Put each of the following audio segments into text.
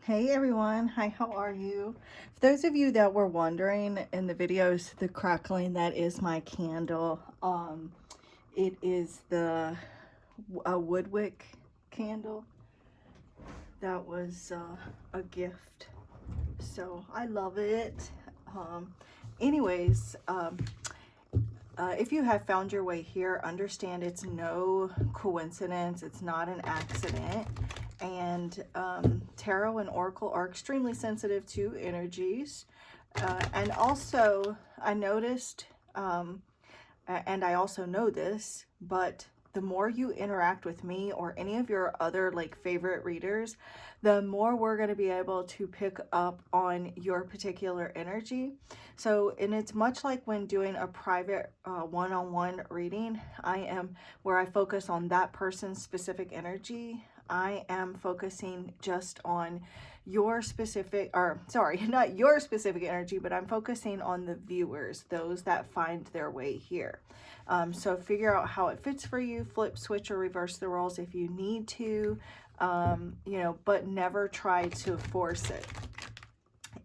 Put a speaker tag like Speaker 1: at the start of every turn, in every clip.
Speaker 1: Hey everyone, hi, how are you? For those of you that were wondering in the videos, the crackling, that is my candle. It is the Woodwick candle. That was a gift, so I love it. Anyways, if you have found your way here, understand it's no coincidence, it's not an accident. And tarot and oracle are extremely sensitive to energies. And also, I noticed, and I also know this, but the more you interact with me or any of your other like favorite readers, the more we're going to be able to pick up on your particular energy. So, and it's much like when doing a private one-on-one reading, where I focus on that person's specific energy. I am focusing just on your specific, or sorry, not your specific energy, but I'm focusing on the viewers, those that find their way here. So figure out how it fits for you, flip, switch, or reverse the roles if you need to, but never try to force it.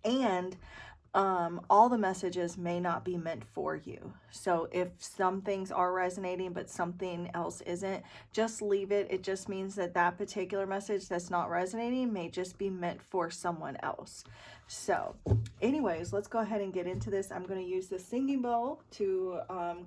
Speaker 1: And all the messages may not be meant for you. So if some things are resonating but something else isn't, just leave it. It just means that that particular message that's not resonating may just be meant for someone else. So anyways, let's go ahead and get into this. I'm going to use the singing bowl to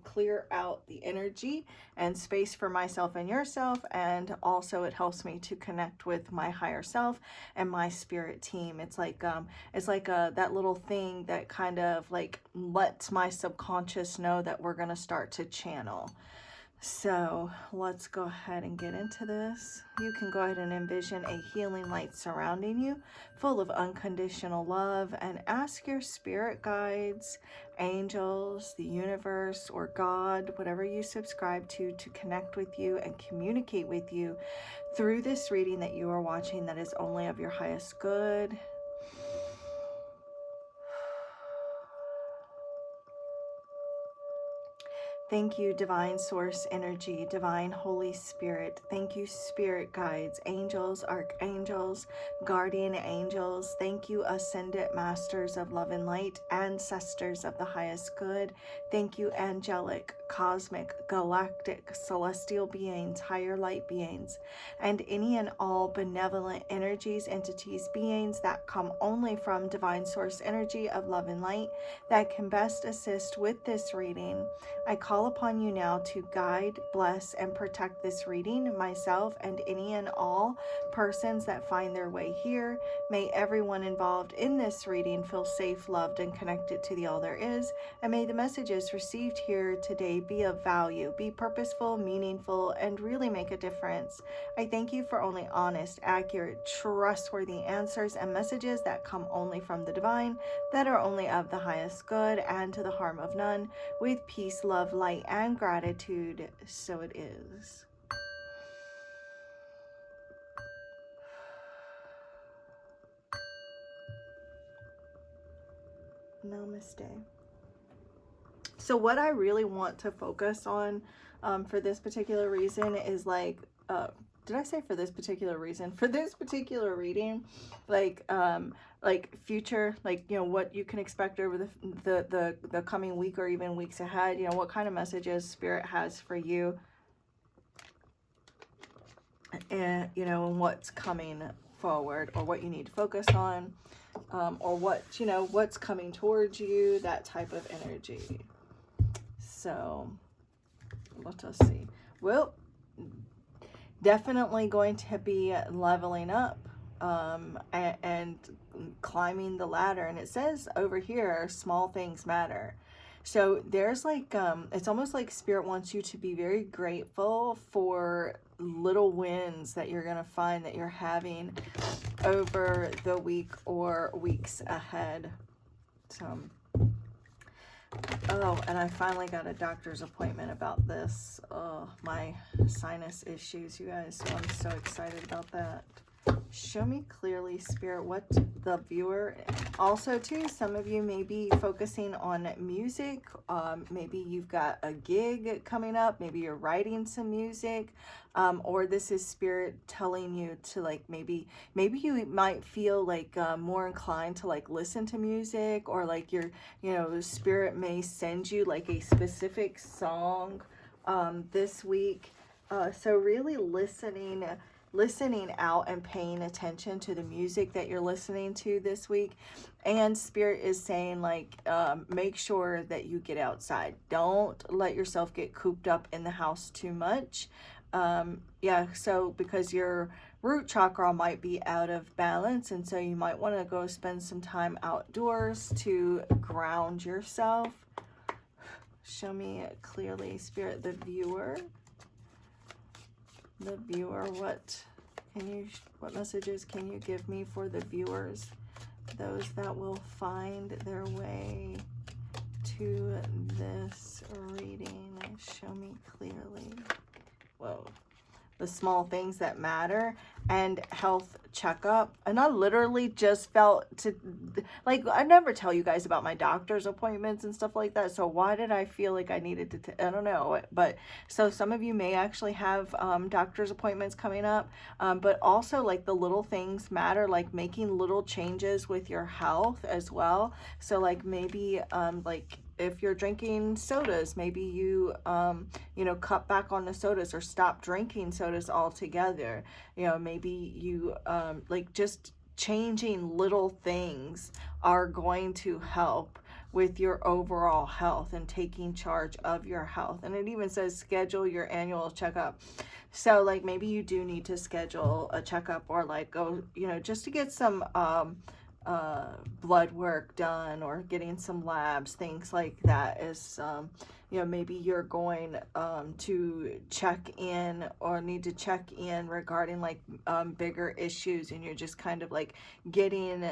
Speaker 1: clear out the energy and space for myself and yourself, and also it helps me to connect with my higher self and my spirit team. It's like that little thing that kind of like lets my subconscious know that we're going to start to channel. So let's go ahead and get into this. You can go ahead and envision a healing light surrounding you, full of unconditional love, and ask your spirit guides, angels, the universe, or God, whatever you subscribe to connect with you and communicate with you through this reading that you are watching that is only of your highest good. Thank you, Divine Source Energy, Divine Holy Spirit. Thank you, Spirit Guides, Angels, Archangels, Guardian Angels. Thank you, Ascendant Masters of Love and Light, Ancestors of the Highest Good. Thank you, Angelic, Cosmic, Galactic, Celestial Beings, Higher Light Beings, and any and all benevolent energies, entities, beings that come only from Divine Source Energy of Love and Light that can best assist with this reading. I call upon you now to guide, bless, and protect this reading, myself, and any and all persons that find their way here. May everyone involved in this reading feel safe, loved, and connected to the All There Is. And may the messages received here today be of value, be purposeful, meaningful, and really make a difference. I thank you for only honest, accurate, trustworthy answers and messages that come only from the divine, that are only of the highest good and to the harm of none. With peace, love, light, and gratitude, so it is. Namaste. So what I really want to focus on for this particular reason is did I say for this particular reason? For this particular reading, like future, what you can expect over the coming week or even weeks ahead, what kind of messages Spirit has for you, and and what's coming forward, or what you need to focus on, or what's coming towards you, that type of energy. So let us see. Well, definitely going to be leveling up and climbing the ladder. And it says over here, small things matter. So there's it's almost like Spirit wants you to be very grateful for little wins that you're going to find that you're having over the week or weeks ahead. So, oh, and I finally got a doctor's appointment about this. My sinus issues, you guys. So I'm so excited about that. Show me clearly, Spirit, what the viewer Also, too, some of you may be focusing on music. Maybe you've got a gig coming up. Maybe you're writing some music, or this is Spirit telling you to like maybe you might feel like more inclined to like listen to music, or like Spirit may send you like a specific song this week. So really listening out and paying attention to the music that you're listening to this week. And Spirit is saying like make sure that you get outside. Don't let yourself get cooped up in the house too much. So because your root chakra might be out of balance, and so you might want to go spend some time outdoors to ground yourself. Show me clearly, Spirit, the viewer, what messages can you give me for the viewers, those that will find their way to this reading? Show me clearly. Whoa. The small things that matter and health checkup. And I literally just felt I never tell you guys about my doctor's appointments and stuff like that. So why did I feel like I needed to, I don't know. But so some of you may actually have doctor's appointments coming up. But also like the little things matter, like making little changes with your health as well. So like maybe if you're drinking sodas, maybe you, cut back on the sodas or stop drinking sodas altogether. Maybe you, just changing little things are going to help with your overall health and taking charge of your health. And it even says schedule your annual checkup. So like maybe you do need to schedule a checkup, or like go, just to get some, blood work done, or getting some labs, things like that. Is maybe you're going to check in, or need to check in regarding like bigger issues, and you're just kind of like getting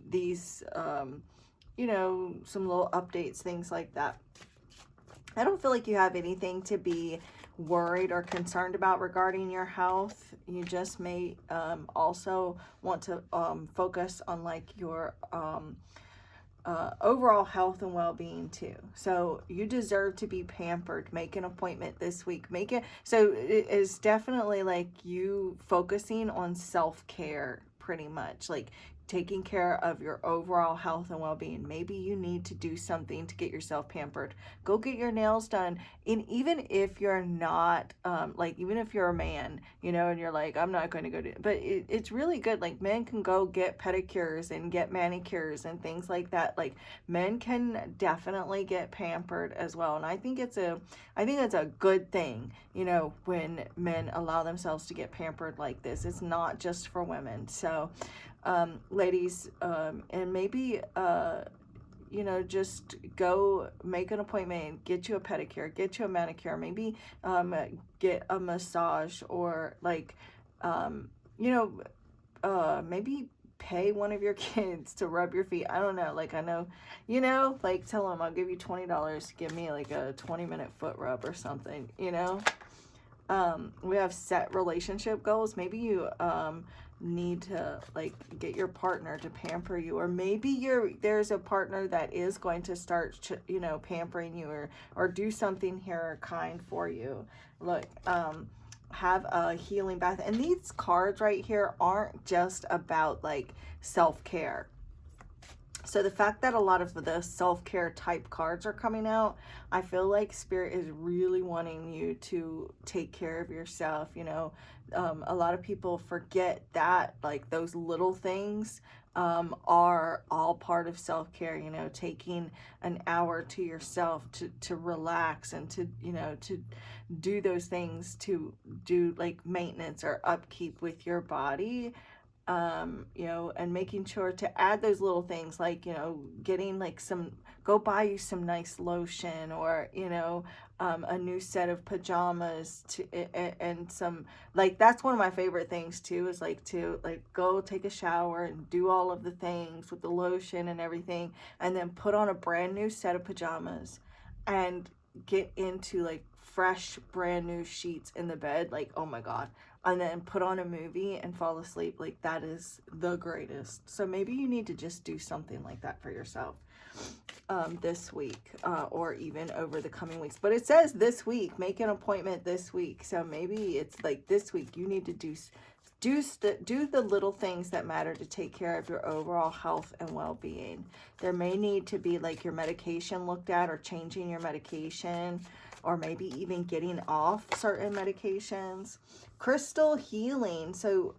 Speaker 1: these some little updates, things like that. I don't feel like you have anything to be worried or concerned about regarding your health. You just may also want to focus on like your overall health and well-being too. So you deserve to be pampered. Make an appointment this week. Make it so it is definitely like you focusing on self-care, pretty much like taking care of your overall health and well-being. Maybe you need to do something to get yourself pampered. Go get your nails done. And even if you're not, even if you're a man, and you're like, I'm not going to go do it. But it's really good. Like men can go get pedicures and get manicures and things like that. Like men can definitely get pampered as well. And I think it's a good thing, when men allow themselves to get pampered like this. It's not just for women. So, ladies, and maybe, just go make an appointment, get you a pedicure, get you a manicure, maybe, get a massage, or like, maybe pay one of your kids to rub your feet. I don't know. Like, I know, like tell them I'll give you $20 to give me like a 20-minute foot rub or something, we have set relationship goals. Maybe you, need to like get your partner to pamper you, or maybe there's a partner that is going to start pampering you, or do something here kind for you. Look, have a healing bath. And these cards right here aren't just about like self-care. So the fact that a lot of the self-care type cards are coming out, I feel like Spirit is really wanting you to take care of yourself. A lot of people forget that like those little things are all part of self-care. Taking an hour to yourself to relax, and to do those things, to do like maintenance or upkeep with your body. And making sure to add those little things, like, getting like go buy you some nice lotion, or, a new set of pajamas and some, like, that's one of my favorite things too, is like to like go take a shower and do all of the things with the lotion and everything, and then put on a brand new set of pajamas and get into like fresh brand new sheets in the bed. Like, oh my God, and then put on a movie and fall asleep. Like, that is the greatest. So maybe you need to just do something like that for yourself this week, or even over the coming weeks. But it says this week, make an appointment this week. So maybe it's like this week you need to do the little things that matter to take care of your overall health and well-being. There may need to be like your medication looked at, or changing your medication, or maybe even getting off certain medications. Crystal healing. So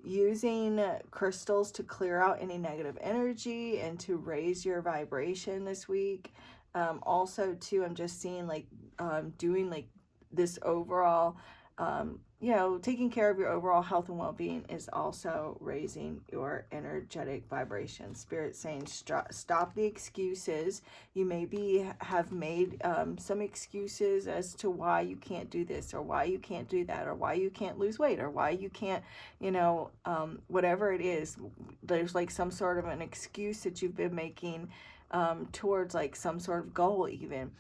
Speaker 1: using crystals to clear out any negative energy and to raise your vibration this week. Also too, I'm just seeing like doing like this overall, you know, taking care of your overall health and well-being is also raising your energetic vibration. Spirit saying stop the excuses. You maybe have made some excuses as to why you can't do this, or why you can't do that, or why you can't lose weight, or why you can't, you know, whatever it is. There's like some sort of an excuse that you've been making towards like some sort of goal even.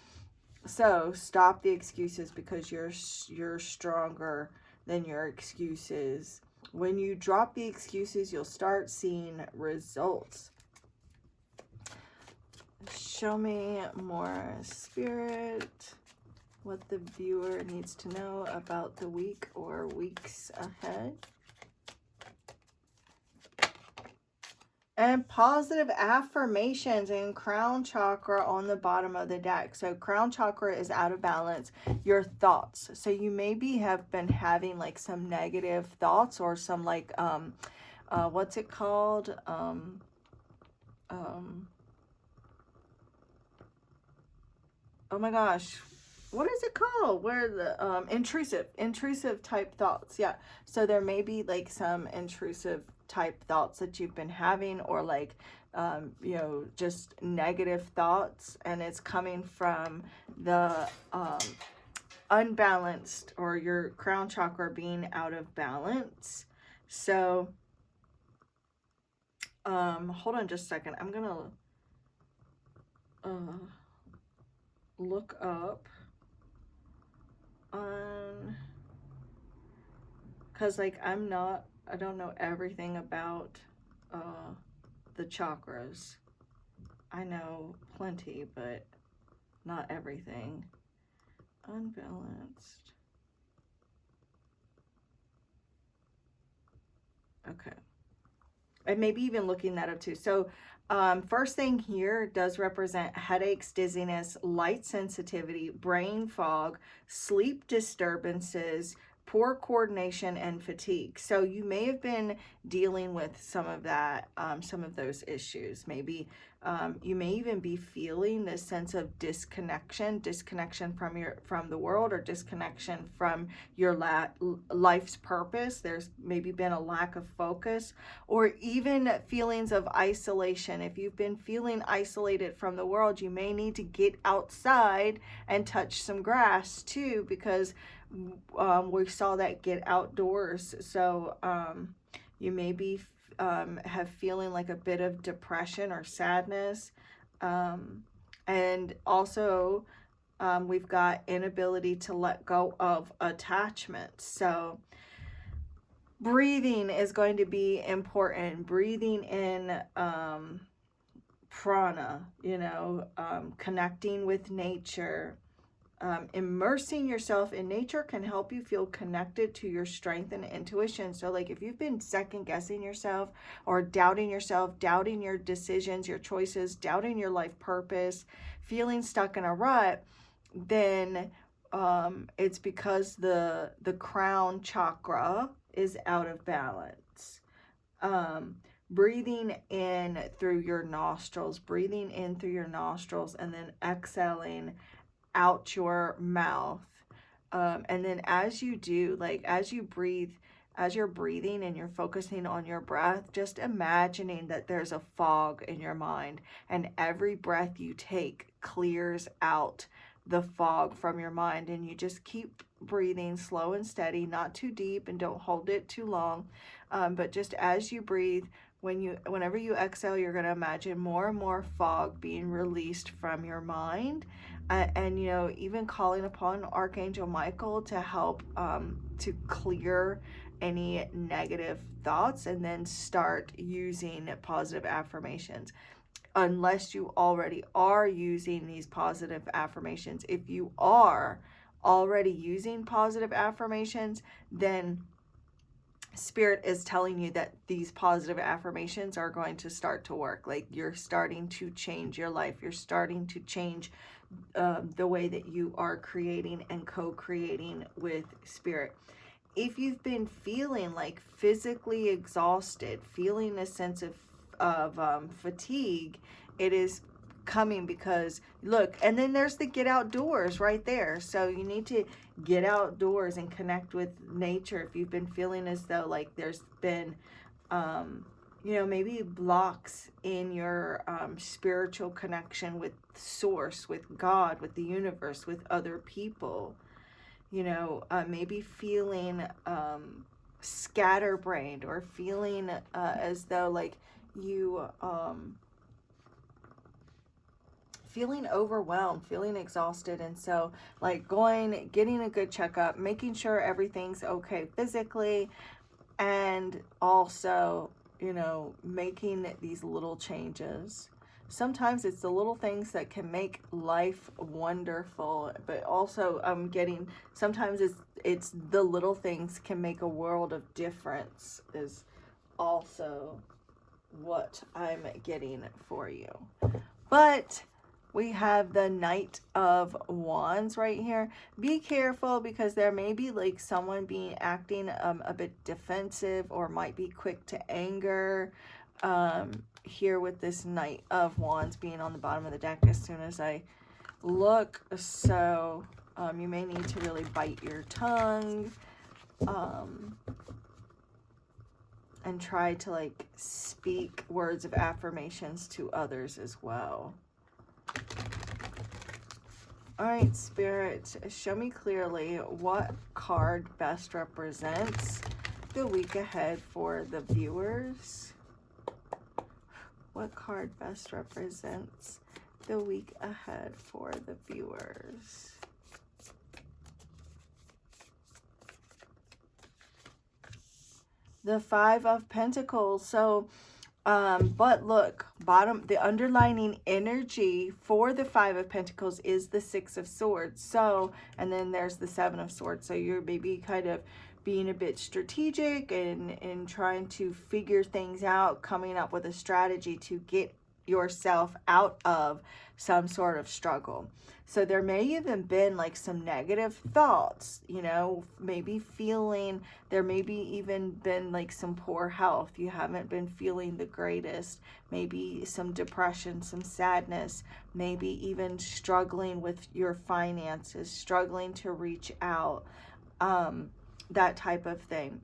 Speaker 1: So stop the excuses, because you're stronger than your excuses. When you drop the excuses, you'll start seeing results. Show me more, Spirit, what the viewer needs to know about the week or weeks ahead. And positive affirmations and crown chakra on the bottom of the deck. So crown chakra is out of balance. Your thoughts. So you maybe have been having like some negative thoughts, or some like, what's it called? Oh my gosh. What is it called? Where the intrusive type thoughts. Yeah. So there may be like some intrusive type thoughts that you've been having, or like you know, just negative thoughts, and it's coming from the unbalanced, or your crown chakra being out of balance. So hold on just a second. I'm gonna look up on, because like I don't know everything about the chakras. I know plenty, but not everything. Unbalanced. Okay. And maybe even looking that up too. So first thing here does represent headaches, dizziness, light sensitivity, brain fog, sleep disturbances, poor coordination, and fatigue. So you may have been dealing with some of that, some of those issues. Maybe you may even be feeling this sense of disconnection from the world, or disconnection from your life's purpose. There's maybe been a lack of focus, or even feelings of isolation. If you've been feeling isolated from the world, you may need to get outside and touch some grass too, because we saw that get outdoors. So you may be have feeling like a bit of depression or sadness, and also we've got inability to let go of attachments. So breathing is going to be important. Breathing in prana, you know, connecting with nature. Immersing yourself in nature can help you feel connected to your strength and intuition. So like if you've been second guessing yourself, or doubting yourself, doubting your decisions, your choices, doubting your life purpose, feeling stuck in a rut, then it's because the crown chakra is out of balance. Breathing in through your nostrils, and then exhaling out your mouth. And then as you do, like as you breathe, as you're breathing and you're focusing on your breath, just imagining that there's a fog in your mind, and every breath you take clears out the fog from your mind, and you just keep breathing slow and steady, not too deep, and don't hold it too long, but just as you breathe, whenever you exhale, you're going to imagine more and more fog being released from your mind, And you know, even calling upon Archangel Michael to help to clear any negative thoughts, and then start using positive affirmations. Unless you already are using these positive affirmations, if you are already using positive affirmations, then Spirit is telling you that these positive affirmations are going to start to work. Like, you're starting to change your life. You're starting to change the way that you are creating and co-creating with Spirit. If you've been feeling like physically exhausted, feeling a sense of fatigue, it is coming because, look, and then there's the get outdoors right there. So you need to get outdoors and connect with nature. If you've been feeling as though like there's been you know, maybe blocks in your spiritual connection with source, with God, with the universe, with other people, you know, maybe feeling scatterbrained, or feeling as though like you feeling overwhelmed, feeling exhausted. And so like getting a good checkup, making sure everything's okay physically, and also, you know, making these little changes. Sometimes it's the little things that can make life wonderful, but also I'm getting, sometimes it's the little things can make a world of difference, is also what I'm getting for you. But we have the Knight of Wands right here. Be careful, because there may be like someone acting a bit defensive, or might be quick to anger here with this Knight of Wands being on the bottom of the deck as soon as I look. So you may need to really bite your tongue and try to like speak words of affirmations to others as well. All right, Spirit, show me clearly what card best represents the week ahead for the viewers. What card best represents the week ahead for the viewers? The Five of Pentacles. So but look, the underlining energy for the Five of Pentacles is the Six of Swords. So, and then there's the Seven of Swords. So you're maybe kind of being a bit strategic and trying to figure things out, coming up with a strategy to get yourself out of some sort of struggle. So there may even been like some negative thoughts, you know, maybe feeling, there may be even been like some poor health. You haven't been feeling the greatest, maybe some depression, some sadness, maybe even struggling with your finances, struggling to reach out, that type of thing.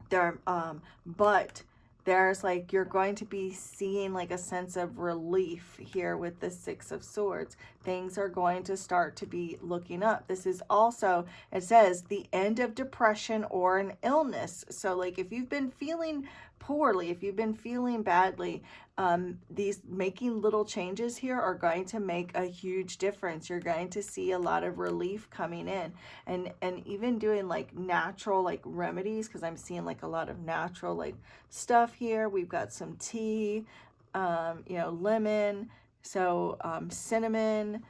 Speaker 1: But there's like, you're going to be seeing like a sense of relief here with the Six of Swords. Things are going to start to be looking up. This is also, it says, the end of depression or an illness. So like if you've been feeling poorly, if you've been feeling badly, these making little changes here are going to make a huge difference. You're going to see a lot of relief coming in, and even doing like natural like remedies, because I'm seeing like a lot of natural like stuff here. We've got some tea, you know, lemon, so cinnamon,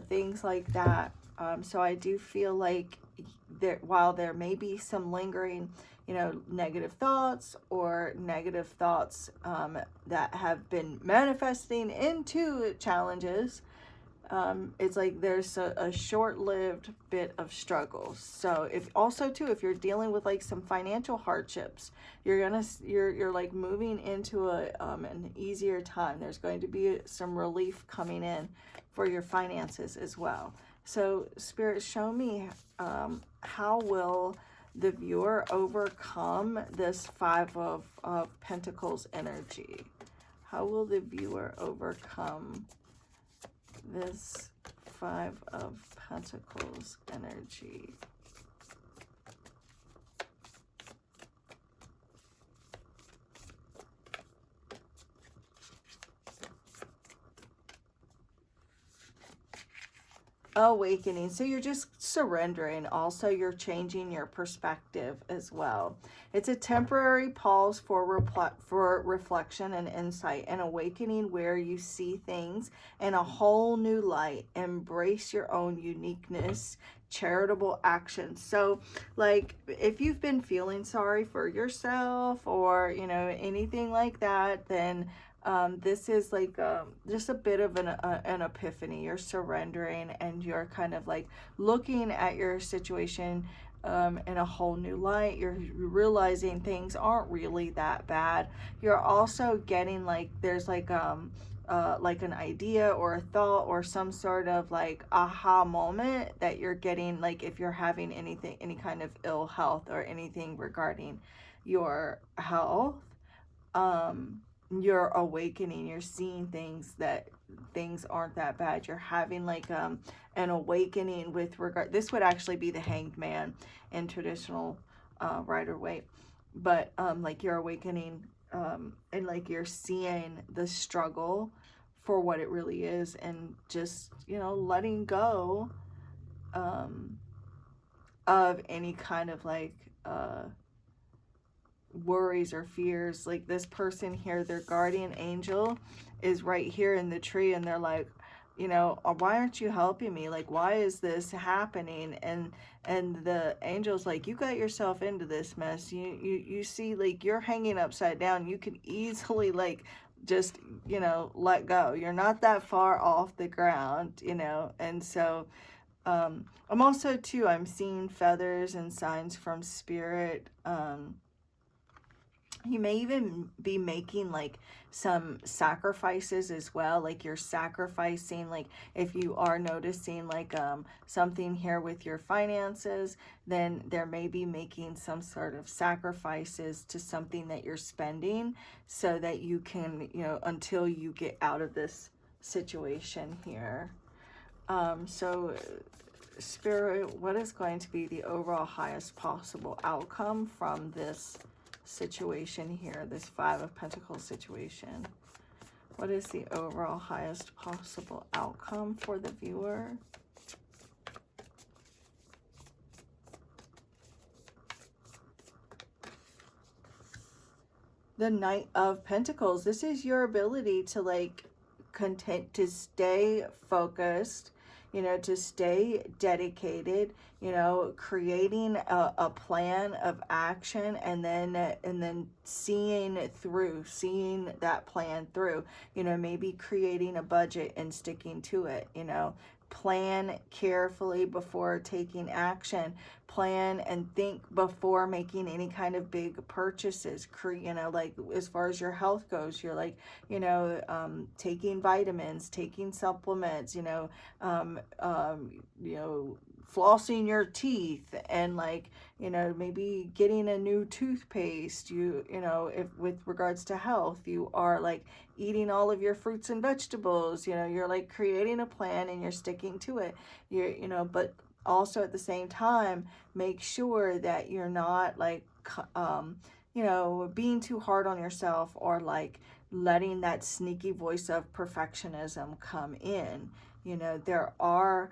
Speaker 1: things like that. So I do feel like while there may be some lingering, you know, negative thoughts or negative thoughts that have been manifesting into challenges, it's like there's a short-lived bit of struggle. So if also too, if you're dealing with like some financial hardships, you're like moving into an easier time. There's going to be some relief coming in for your finances as well. So Spirit, show me how will the viewer overcome this Five of Pentacles energy? How will the viewer overcome this Five of Pentacles energy? awakening. So you're just surrendering. Also, you're changing your perspective as well. It's a temporary pause for reflection and insight, and awakening where you see things in a whole new light. Embrace your own uniqueness. Charitable actions. So like if you've been feeling sorry for yourself or anything like that, then this is like just a bit of an epiphany. You're surrendering and you're kind of like looking at your situation in a whole new light. You're realizing things aren't really that bad. You're also getting like there's like an idea or a thought or some sort of like aha moment that you're getting, like if you're having any kind of ill health or anything regarding your health. You're awakening, you're seeing things aren't that bad. You're having like an awakening with regard, this would actually be the Hanged Man in traditional Rider-Waite, but like you're awakening and like you're seeing the struggle for what it really is, and just letting go of any kind of like worries or fears. Like this person here, their guardian angel is right here in the tree, and they're like, why aren't you helping me? Like, why is this happening? And the angel's like, you got yourself into this mess. You see, like you're hanging upside down. You can easily like just let go. You're not that far off the ground, and so I'm also too, I'm seeing feathers and signs from spirit. You may even be making like some sacrifices as well. Like you're sacrificing, like if you are noticing like something here with your finances, then there may be making some sort of sacrifices to something that you're spending so that you can, until you get out of this situation here. So Spirit, what is going to be the overall highest possible outcome from this situation here, this Five of Pentacles situation? What is the overall highest possible outcome for the viewer? The Knight of Pentacles. This is your ability to like to stay focused, to stay dedicated, creating a plan of action, and then seeing that plan through, maybe creating a budget and sticking to it, plan carefully before taking action, plan and think before making any kind of big purchases. Like as far as your health goes, you're like, taking vitamins, taking supplements, flossing your teeth, and like, maybe getting a new toothpaste. If with regards to health, you are like eating all of your fruits and vegetables, you're like creating a plan and you're sticking to it. But also at the same time, make sure that you're not like, being too hard on yourself, or like letting that sneaky voice of perfectionism come in. There are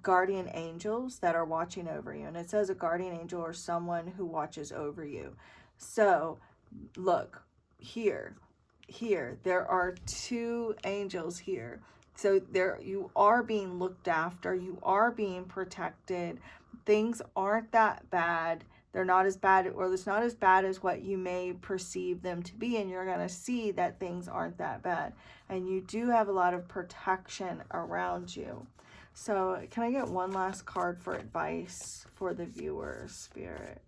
Speaker 1: guardian angels that are watching over you, and it says a guardian angel or someone who watches over you. So look here, there are two angels here. So there, you are being looked after, you are being protected. Things aren't that bad. They're not as bad, or it's not as bad as what you may perceive them to be, and you're going to see that things aren't that bad. And you do have a lot of protection around you. So can I get one last card for advice for the viewer, Spirit?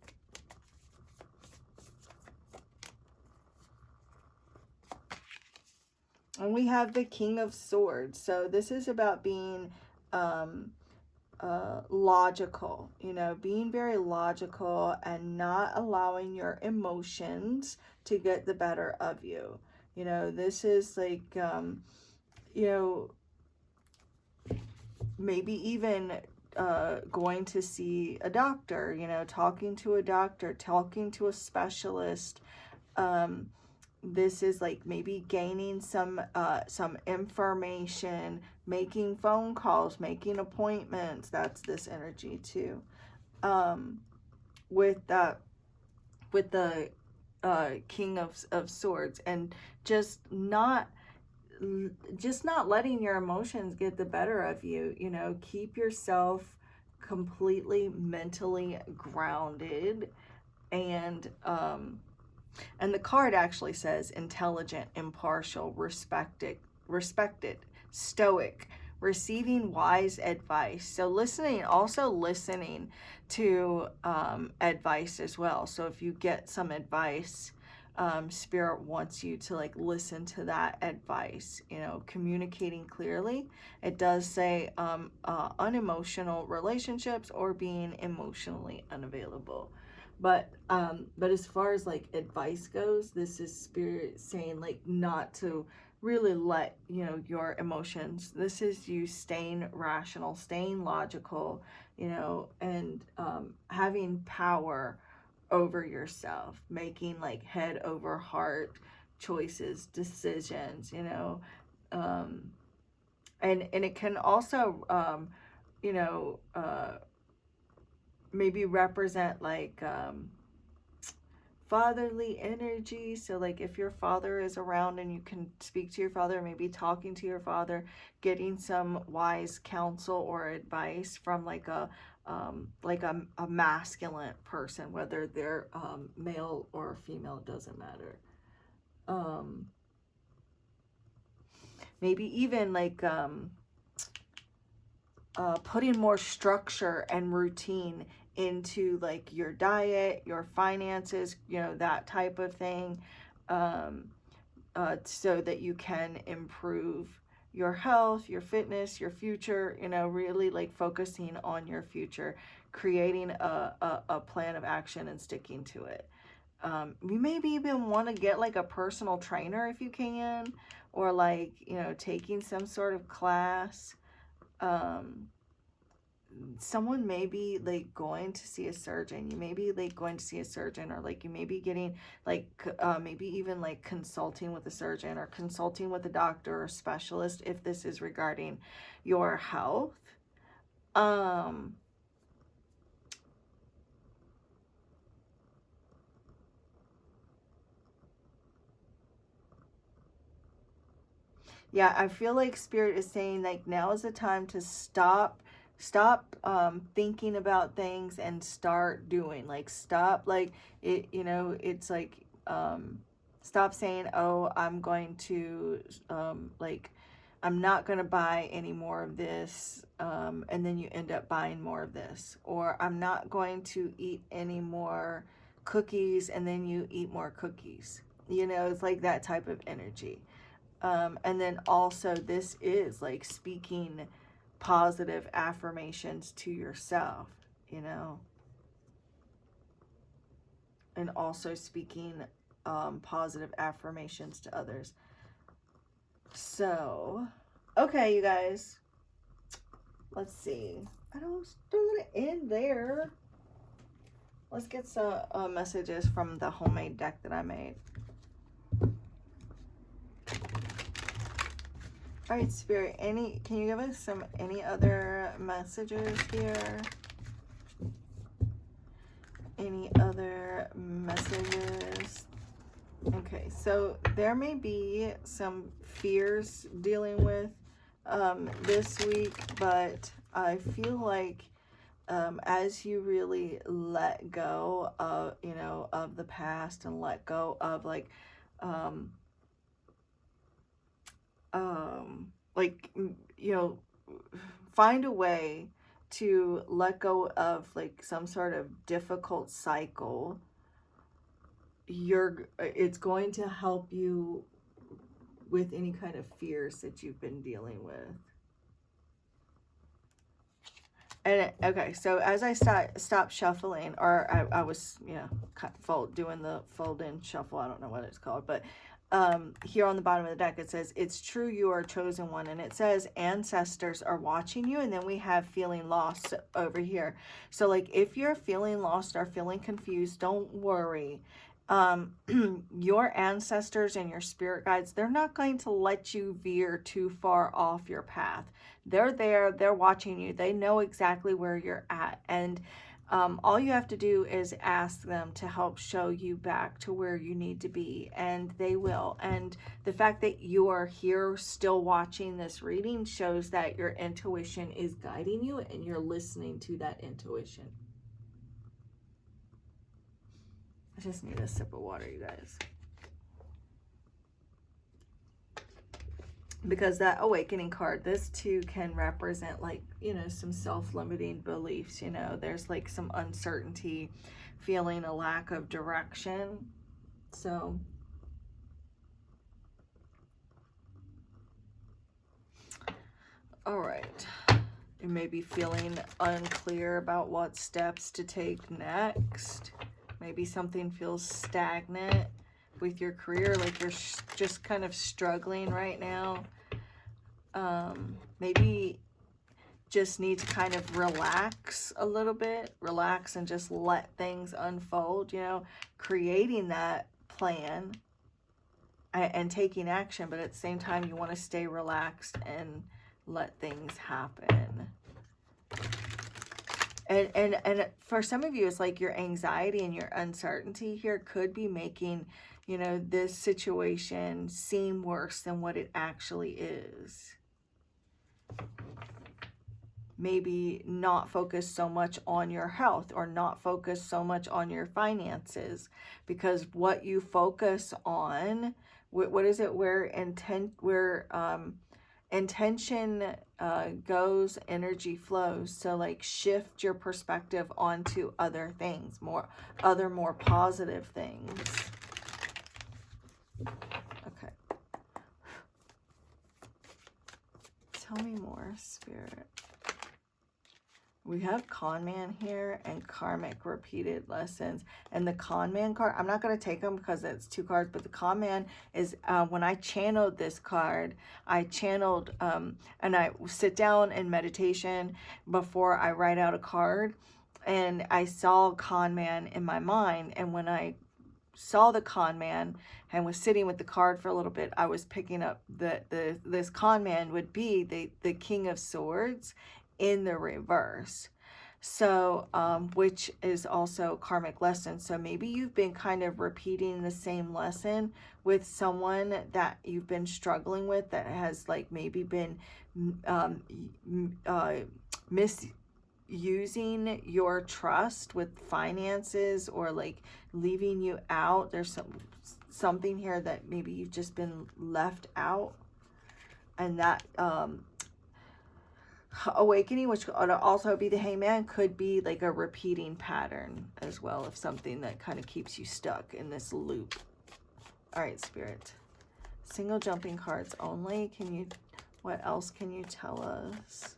Speaker 1: And we have the King of Swords. So this is about being logical, being very logical and not allowing your emotions to get the better of you. This is like, maybe even going to see a doctor, talking to a doctor, talking to a specialist, this is like maybe gaining some information, making phone calls, making appointments. That's this energy too. With the King of Swords, and just not letting your emotions get the better of you. You know, keep yourself completely mentally grounded. And the card actually says intelligent, impartial, respected, stoic, receiving wise advice. So also listening to advice as well. So if you get some advice, Spirit wants you to like listen to that advice, you know, communicating clearly. It does say unemotional relationships or being emotionally unavailable. But as far as like advice goes, this is Spirit saying like not to really let, you know, your emotions. This is you staying rational, staying logical, you know, and having power over yourself, making like head over heart choices, decisions, you know. And it can also you know, maybe represent like fatherly energy. So like if your father is around and you can speak to your father, maybe talking to your father, getting some wise counsel or advice from like a masculine person, whether they're male or female, doesn't matter. Maybe even like putting more structure and routine into like your diet, your finances, you know, that type of thing, so that you can improve your health, your fitness, your future, you know, really like focusing on your future, creating a plan of action and sticking to it. You maybe even want to get like a personal trainer if you can, or like, you know, taking some sort of class. Someone may be like going to see a surgeon. You may be like going to see a surgeon, or like you may be getting like maybe even like consulting with a surgeon or consulting with a doctor or specialist if this is regarding your health. Yeah, I feel like Spirit is saying like now is the time to stop thinking about things and start doing. Like stop like it, you know, it's like stop saying, oh, I'm going to like I'm not going to buy any more of this, and then you end up buying more of this. Or I'm not going to eat any more cookies, and then you eat more cookies. You know, it's like that type of energy. And then also this is like speaking positive affirmations to yourself, you know, and also speaking positive affirmations to others. So, okay, you guys, let's see. I don't want to end there. Let's get some messages from the homemade deck that I made. All right, Spirit, can you give us any other messages here? Any other messages? Okay, so there may be some fears dealing with this week, but I feel like as you really let go of, you know, of the past and let go of like you know, find a way to let go of like some sort of difficult cycle, it's going to help you with any kind of fears that you've been dealing with. And okay, so as I stopped shuffling, or I was, you know, doing the fold in shuffle, I don't know what it's called, but here on the bottom of the deck it says, it's true, you are a chosen one, and it says ancestors are watching you, and then we have feeling lost over here. So like if you're feeling lost or feeling confused, don't worry. Your ancestors and your spirit guides, they're not going to let you veer too far off your path. They're there, they're watching you, they know exactly where you're at. And all you have to do is ask them to help show you back to where you need to be, and they will. And the fact that you are here still watching this reading shows that your intuition is guiding you and you're listening to that intuition. I just need a sip of water, you guys. Because that awakening card, this too can represent, like, you know, some self-limiting beliefs. You know, there's like some uncertainty, feeling a lack of direction. So all right, you may be feeling unclear about what steps to take next. Maybe something feels stagnant with your career, like you're just kind of struggling right now. Maybe just need to kind of relax a little bit, relax and just let things unfold, you know, creating that plan and taking action, but at the same time you want to stay relaxed and let things happen. And for some of you, it's like your anxiety and your uncertainty here could be making, you know, this situation seem worse than what it actually is. Maybe not focus so much on your health, or not focus so much on your finances, because what you focus on, what is it, where intention goes, energy flows. So like shift your perspective onto other things, more positive things. Okay. Tell me more, Spirit. We have Con Man here and Karmic Repeated Lessons. And the Con Man card, I'm not going to take them because it's 2 cards, but the Con Man is, when I channeled this card, I channeled, and I sit down in meditation before I write out a card, and I saw Con Man in my mind. And when I saw the Con Man and was sitting with the card for a little bit, I was picking up this Con Man would be the King of Swords in the reverse. So which is also karmic lesson. So maybe you've been kind of repeating the same lesson with someone that you've been struggling with, that has like maybe been misusing your trust with finances, or like leaving you out. There's something here that maybe you've just been left out. And that awakening, which could also be the Hangman, could be like a repeating pattern as well of something that kind of keeps you stuck in this loop. All right, Spirit. Single jumping cards only. What else can you tell us?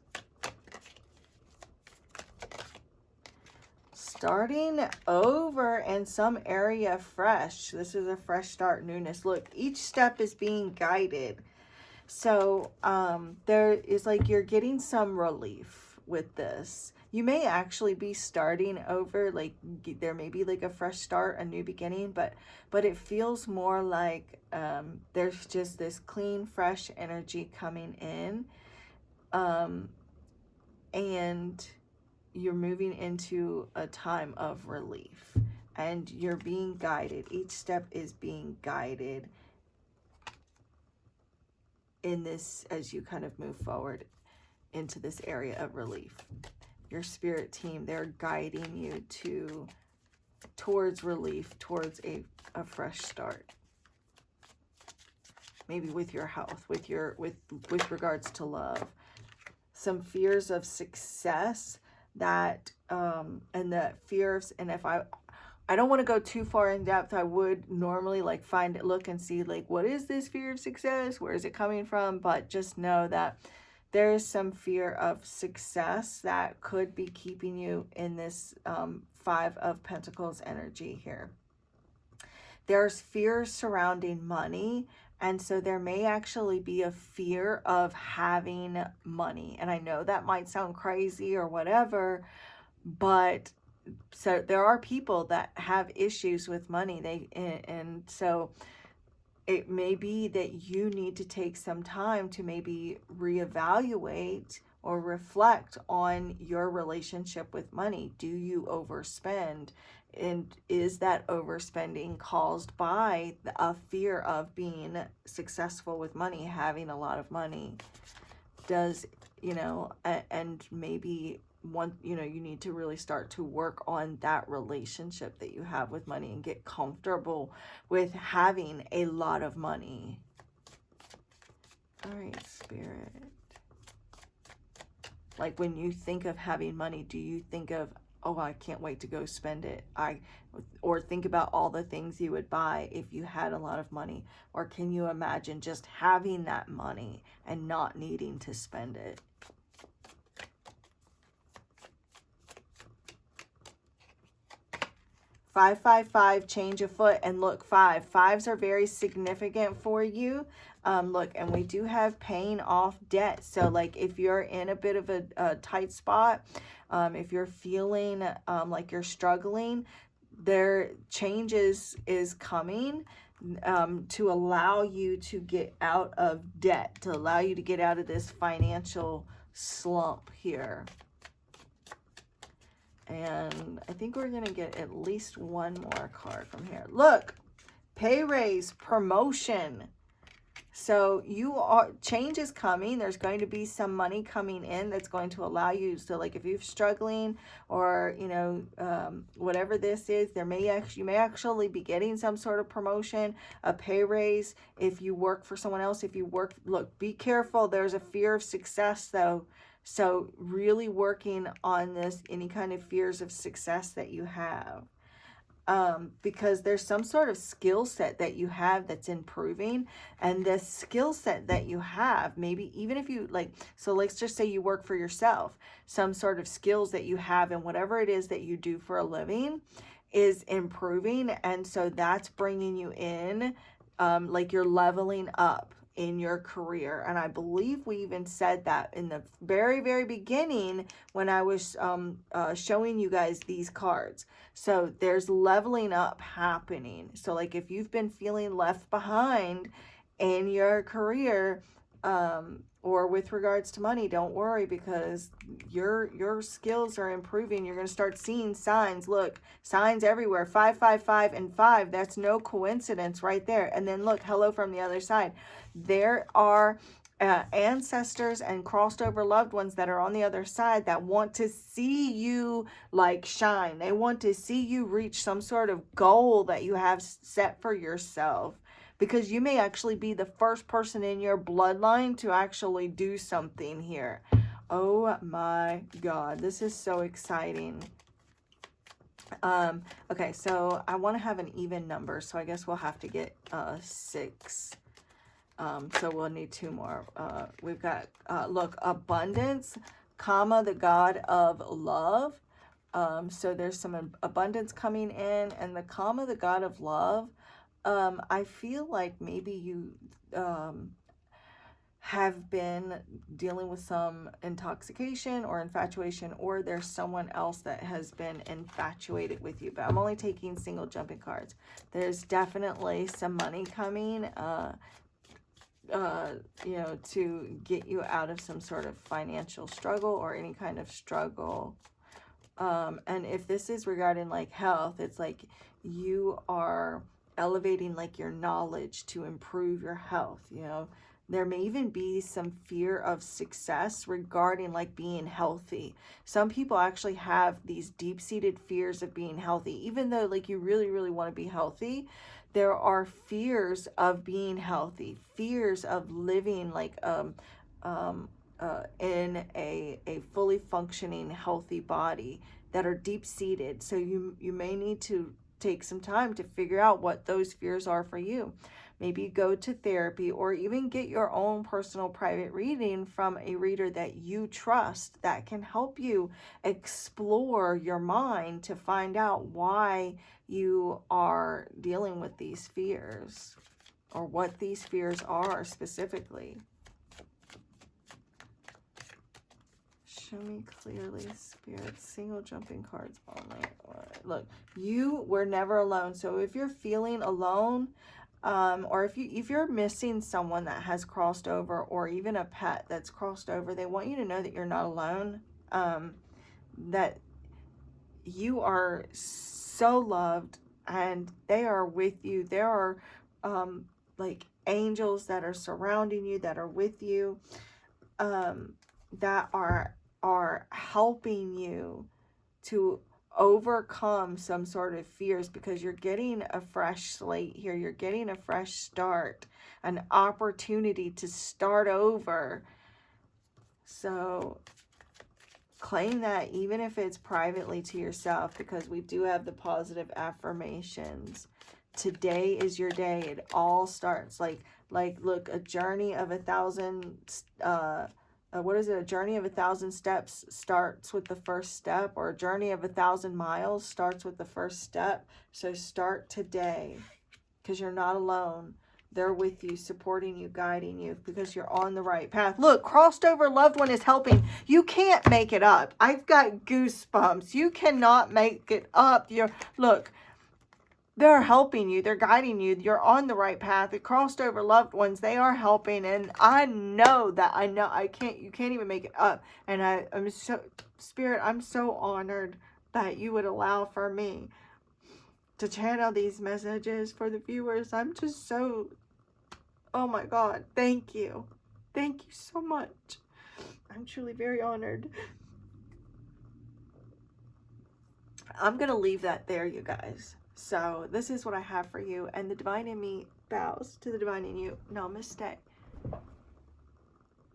Speaker 1: Starting over in some area fresh. This is a fresh start, newness. Look, each step is being guided. So there is like you're getting some relief with this. You may actually be starting over, like there may be like a fresh start, a new beginning, but it feels more like there's just this clean, fresh energy coming in, and you're moving into a time of relief, and you're being guided. Each step is being guided in this as you kind of move forward into this area of relief. Your spirit team, they're guiding you towards relief, towards a fresh start. Maybe with your health, with regards to love. Some fears of success that and the fears, and if I don't want to go too far in depth. I would normally like look and see like, what is this fear of success? Where is it coming from? But just know that there is some fear of success that could be keeping you in this 5 of Pentacles energy here. There's fears surrounding money. And so there may actually be a fear of having money. And I know that might sound crazy or whatever, but so there are people that have issues with money. And so it may be that you need to take some time to maybe reevaluate or reflect on your relationship with money. Do you overspend? And is that overspending caused by a fear of being successful with money, having a lot of money? Does, and maybe you need to really start to work on that relationship that you have with money and get comfortable with having a lot of money. All right, Spirit. Like, when you think of having money, do you think of, oh, I can't wait to go spend it? Or think about all the things you would buy if you had a lot of money? Or can you imagine just having that money and not needing to spend it? Five, 5, 5, change a foot, and look, 5. Fives are very significant for you. Look, and we do have paying off debt. So, like, if you're in a bit of a tight spot, if you're feeling like you're struggling, there changes is coming to allow you to get out of debt, to allow you to get out of this financial slump here. And I think we're going to get at least one more card from here. Look, pay raise, promotion. So change is coming. There's going to be some money coming in that's going to allow you. So, like, if you're struggling, or, whatever this is, you may actually be getting some sort of promotion, a pay raise. If you work for someone else, look, be careful. There's a fear of success, though. So really working on this, any kind of fears of success that you have. Because there's some sort of skill set that you have that's improving. And the skill set that you have, maybe even if you so let's just say you work for yourself, some sort of skills that you have and whatever it is that you do for a living is improving. And so that's bringing you in, like you're leveling up in your career. And I believe we even said that in the very, very beginning when I was showing you guys these cards. So there's leveling up happening. So, like, if you've been feeling left behind in your career, or with regards to money, don't worry, because your skills are improving. You're going to start seeing signs. Look, signs everywhere. 5, 5, 5, and 5. That's no coincidence right there. And then look, hello from the other side. There are ancestors and crossed over loved ones that are on the other side that want to see you shine. They want to see you reach some sort of goal that you have set for yourself. Because you may actually be the first person in your bloodline to actually do something here. Oh my God, this is so exciting. Okay, so I want to have an even number, so I guess we'll have to get 6. So we'll need 2 more. We've got, look, abundance, comma, the God of love. So there's some abundance coming in, and the comma, the God of love. I feel like maybe you have been dealing with some intoxication or infatuation, or there's someone else that has been infatuated with you. But I'm only taking single jumping cards. There's definitely some money coming, to get you out of some sort of financial struggle or any kind of struggle. And if this is regarding like health, it's like you are elevating like your knowledge to improve your health. There may even be some fear of success regarding like being healthy. Some people actually have these deep-seated fears of being healthy, even though like you really, really want to be healthy. There are fears of being healthy, fears of living like in a fully functioning, healthy body that are deep-seated. So you may need to take some time to figure out what those fears are for you. Maybe go to therapy, or even get your own personal private reading from a reader that you trust that can help you explore your mind to find out why you are dealing with these fears, or what these fears are specifically. Show me clearly, Spirit. Single jumping cards only. Look, you were never alone. So if you're feeling alone, or if you're missing someone that has crossed over, or even a pet that's crossed over, they want you to know that you're not alone. That you are so loved, and they are with you. There are like angels that are surrounding you, that are with you, that are helping you to overcome some sort of fears, because you're getting a fresh slate here. You're getting a fresh start, an opportunity to start over. So claim that, even if it's privately to yourself, because we do have the positive affirmations. Today is your day. It all starts like look, a journey of 1,000 what is it? A journey of 1,000 steps starts with the first step, or a journey of 1,000 miles starts with the first step. So start today, because you're not alone. They're with you, supporting you, guiding you, because you're on the right path. Look, crossed over loved one is helping. You can't make it up. I've got goosebumps. You cannot make it up. Look, they're helping you. They're guiding you. You're on the right path. The crossed over loved ones, they are helping. And I know that. You can't even make it up. And I'm so, Spirit, I'm so honored that you would allow for me to channel these messages for the viewers. I'm just so, oh my God, thank you. Thank you so much. I'm truly very honored. I'm going to leave that there, you guys. So this is what I have for you. And the divine in me bows to the divine in you. Namaste.